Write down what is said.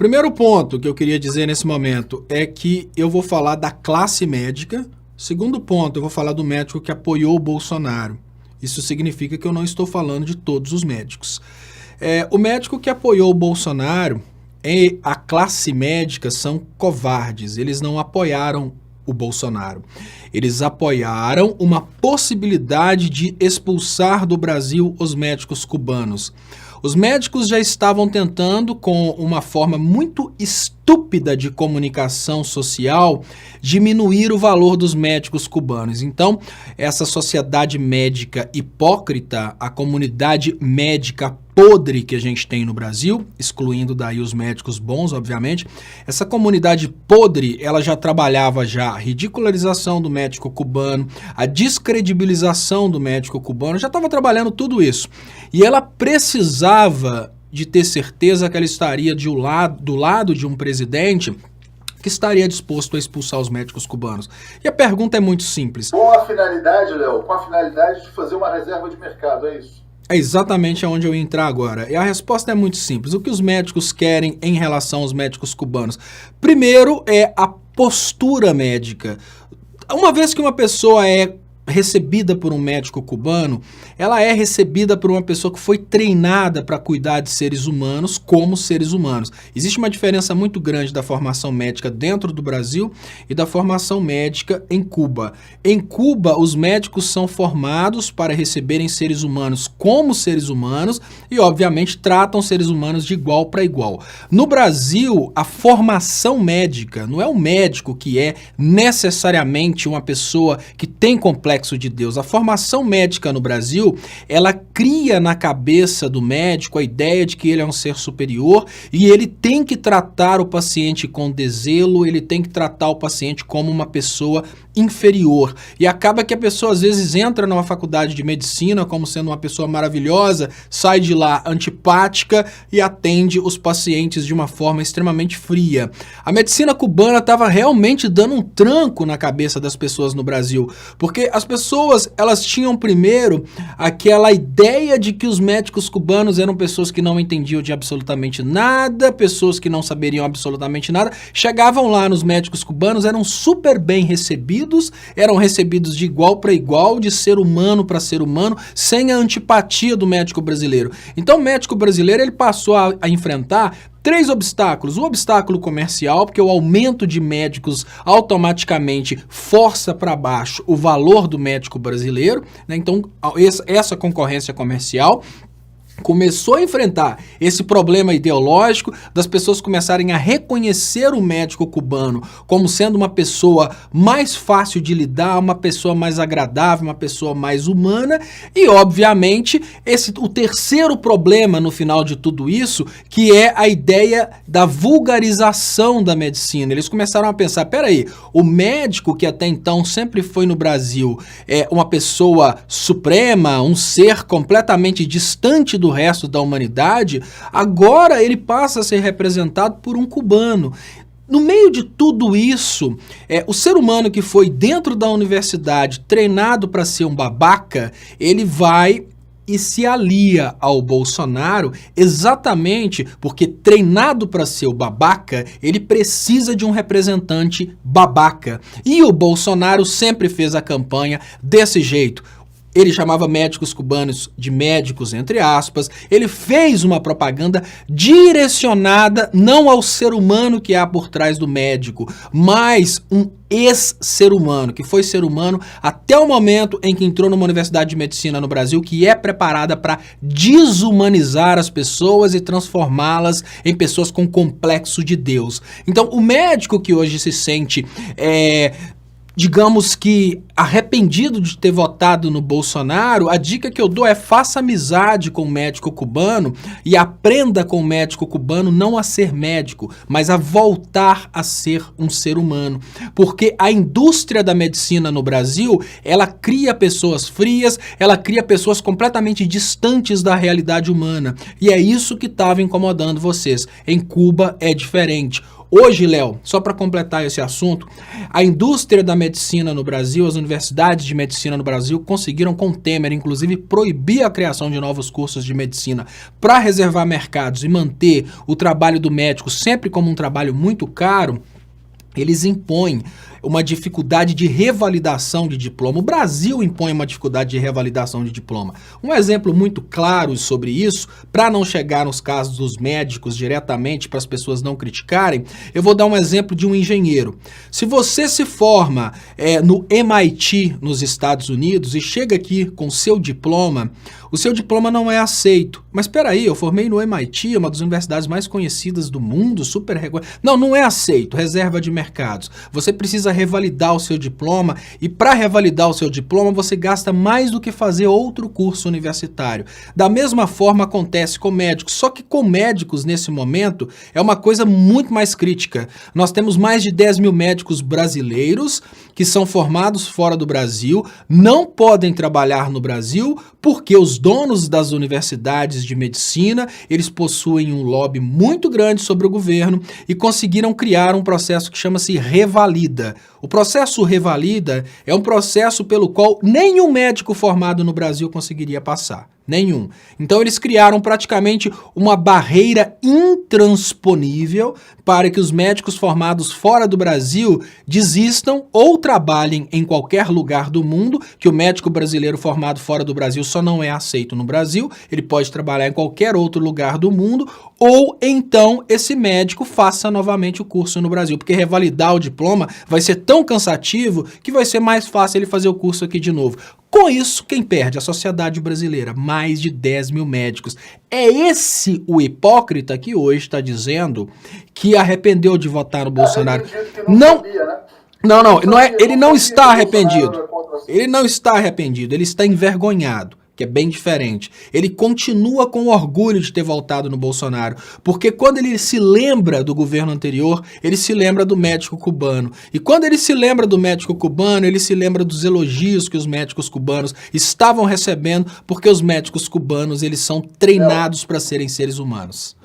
Primeiro ponto que eu queria dizer nesse momento é que eu vou falar da classe médica. Segundo ponto, eu vou falar do médico que apoiou o Bolsonaro. Isso significa que eu não estou falando de todos os médicos. O médico que apoiou o Bolsonaro e a classe médica são covardes. Eles não apoiaram o Bolsonaro. Eles apoiaram uma possibilidade de expulsar do Brasil os médicos cubanos. Os médicos já estavam tentando, com uma forma muito estúpida de comunicação social, diminuir o valor dos médicos cubanos. Então, essa sociedade médica hipócrita, a comunidade médica podre que a gente tem no Brasil, excluindo daí os médicos bons, obviamente, essa comunidade podre, ela já trabalhava a ridicularização do médico cubano, a descredibilização do médico cubano, já estava trabalhando tudo isso. E ela precisava de ter certeza que ela estaria do lado de um presidente que estaria disposto a expulsar os médicos cubanos. E a pergunta é muito simples. Com a finalidade, Léo, com a finalidade de fazer uma reserva de mercado, é isso? É exatamente onde eu ia entrar agora. E a resposta é muito simples. O que os médicos querem em relação aos médicos cubanos? Primeiro é a postura médica. Uma vez que uma pessoa é recebida por um médico cubano, ela é recebida por uma pessoa que foi treinada para cuidar de seres humanos como seres humanos. Existe uma diferença muito grande da formação médica dentro do Brasil e da formação médica em Cuba. Em Cuba, os médicos são formados para receberem seres humanos como seres humanos e, obviamente, tratam seres humanos de igual para igual. No Brasil, a formação médica não é o médico que é necessariamente uma pessoa que tem complexo de Deus. A formação médica no Brasil, ela cria na cabeça do médico a ideia de que ele é um ser superior e ele tem que tratar o paciente com deszelo, ele tem que tratar o paciente como uma pessoa inferior. E acaba que a pessoa às vezes entra numa faculdade de medicina como sendo uma pessoa maravilhosa, sai de lá antipática e atende os pacientes de uma forma extremamente fria. A medicina cubana estava realmente dando um tranco na cabeça das pessoas no Brasil, porque as pessoas, elas tinham primeiro aquela ideia de que os médicos cubanos eram pessoas que não entendiam de absolutamente nada, pessoas que não saberiam absolutamente nada, chegavam lá nos médicos cubanos, eram super bem recebidos, eram recebidos de igual para igual, de ser humano para ser humano, sem a antipatia do médico brasileiro. Então o médico brasileiro, ele passou a enfrentar 3 obstáculos. O obstáculo comercial, porque o aumento de médicos automaticamente força para baixo o valor do médico brasileiro, né? Então, essa concorrência comercial começou a enfrentar esse problema ideológico das pessoas começarem a reconhecer o médico cubano como sendo uma pessoa mais fácil de lidar, uma pessoa mais agradável, uma pessoa mais humana e, obviamente, o terceiro problema no final de tudo isso, que é a ideia da vulgarização da medicina. Eles começaram a pensar, peraí, o médico que até então sempre foi no Brasil uma pessoa suprema, um ser completamente distante do resto da humanidade, agora ele passa a ser representado por um cubano. No meio de tudo isso, o ser humano que foi dentro da universidade treinado para ser um babaca, ele vai e se alia ao Bolsonaro exatamente porque, treinado para ser o babaca, ele precisa de um representante babaca. E o Bolsonaro sempre fez a campanha desse jeito. Ele chamava médicos cubanos de médicos, entre aspas. Ele fez uma propaganda direcionada não ao ser humano que há por trás do médico, mas um ex-ser humano, que foi ser humano até o momento em que entrou numa universidade de medicina no Brasil, que é preparada para desumanizar as pessoas e transformá-las em pessoas com complexo de Deus. Então, o médico que hoje se sente digamos que arrependido de ter votado no Bolsonaro, a dica que eu dou é: faça amizade com o médico cubano e aprenda com o médico cubano não a ser médico, mas a voltar a ser um ser humano. Porque a indústria da medicina no Brasil, ela cria pessoas frias, ela cria pessoas completamente distantes da realidade humana. E é isso que estava incomodando vocês. Em Cuba é diferente. Hoje, Léo, só para completar esse assunto, a indústria da medicina no Brasil, as universidades de medicina no Brasil conseguiram com o Temer, inclusive, proibir a criação de novos cursos de medicina para reservar mercados e manter o trabalho do médico sempre como um trabalho muito caro. Eles impõem uma dificuldade de revalidação de diploma. O Brasil impõe uma dificuldade de revalidação de diploma. Um exemplo muito claro sobre isso, para não chegar nos casos dos médicos diretamente, para as pessoas não criticarem, eu vou dar um exemplo de um engenheiro. Se você se forma no MIT, nos Estados Unidos, e chega aqui com seu diploma, o seu diploma não é aceito. Mas espera aí, eu formei no MIT, uma das universidades mais conhecidas do mundo, super reconhecida. Não é aceito, reserva de mercados. Você precisa revalidar o seu diploma e para revalidar o seu diploma você gasta mais do que fazer outro curso universitário. Da mesma forma acontece com médicos, só que com médicos nesse momento é uma coisa muito mais crítica. Nós temos mais de 10 mil médicos brasileiros que são formados fora do Brasil, não podem trabalhar no Brasil porque os donos das universidades de medicina, eles possuem um lobby muito grande sobre o governo e conseguiram criar um processo que chama-se Revalida. O processo Revalida é um processo pelo qual nenhum médico formado no Brasil conseguiria passar. Nenhum. Então eles criaram praticamente uma barreira intransponível para que os médicos formados fora do Brasil desistam ou trabalhem em qualquer lugar do mundo, que o médico brasileiro formado fora do Brasil só não é aceito no Brasil, ele pode trabalhar em qualquer outro lugar do mundo, ou então esse médico faça novamente o curso no Brasil, porque revalidar o diploma vai ser tão cansativo que vai ser mais fácil ele fazer o curso aqui de novo. Com isso, quem perde? A sociedade brasileira. Mais de 10 mil médicos. É esse o hipócrita que hoje está dizendo que arrependeu de votar no Bolsonaro. Ele não está arrependido. Ele não está arrependido, ele está envergonhado, que é bem diferente. Ele continua com orgulho de ter votado no Bolsonaro, porque quando ele se lembra do governo anterior, ele se lembra do médico cubano. E quando ele se lembra do médico cubano, ele se lembra dos elogios que os médicos cubanos estavam recebendo, porque os médicos cubanos, eles são treinados para serem seres humanos.